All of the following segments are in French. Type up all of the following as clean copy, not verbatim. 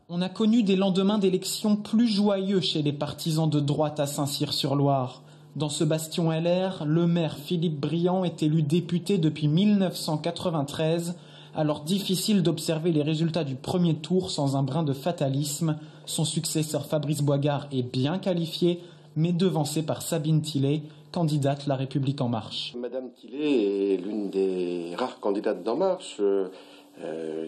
On a connu des lendemains d'élections plus joyeux chez les partisans de droite à Saint-Cyr-sur-Loire. Dans ce bastion LR, le maire Philippe Briand est élu député depuis 1993, alors difficile d'observer les résultats du premier tour sans un brin de fatalisme. Son successeur Fabrice Boisgard est bien qualifié, mais devancé par Sabine Tillet, candidate La République En Marche. Madame Tillet est l'une des rares candidates d'En Marche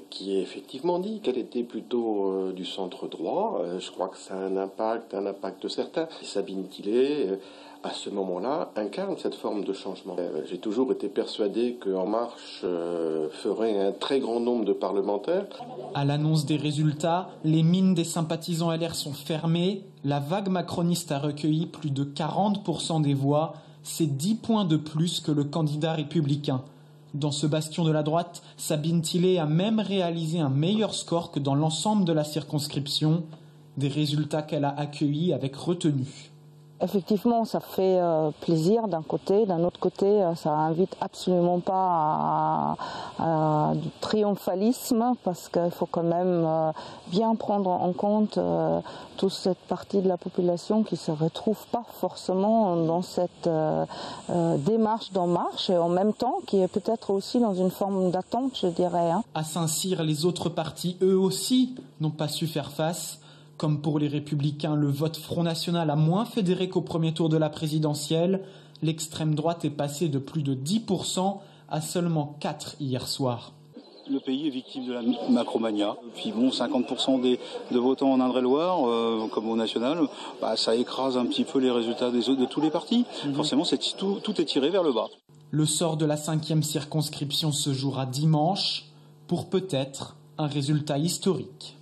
qui a effectivement dit qu'elle était plutôt du centre droit. Je crois que ça a un impact certain. Sabine Tillet, à ce moment-là, incarne cette forme de changement. J'ai toujours été persuadé qu'En Marche ferait un très grand nombre de parlementaires. À l'annonce des résultats, les mines des sympathisants LR sont fermées. La vague macroniste a recueilli plus de 40% des voix. C'est 10 points de plus que le candidat républicain. Dans ce bastion de la droite, Sabine Tillet a même réalisé un meilleur score que dans l'ensemble de la circonscription. Des résultats qu'elle a accueillis avec retenue. Effectivement, ça fait plaisir d'un côté. D'un autre côté, ça invite absolument pas à du triomphalisme parce qu'il faut quand même bien prendre en compte toute cette partie de la population qui se retrouve pas forcément dans cette démarche d'En Marche et en même temps qui est peut-être aussi dans une forme d'attente, je dirais. À Saint-Cyr, les autres partis, eux aussi, n'ont pas su faire face. Comme pour les Républicains, le vote Front National a moins fédéré qu'au premier tour de la présidentielle. L'extrême droite est passée de plus de 10% à seulement 4% hier soir. Le pays est victime de la macromania. Puis bon, 50% de votants en Indre-et-Loire, comme au national, ça écrase un petit peu les résultats de tous les partis. Forcément, tout est tiré vers le bas. Le sort de la 5e circonscription se jouera dimanche pour peut-être un résultat historique.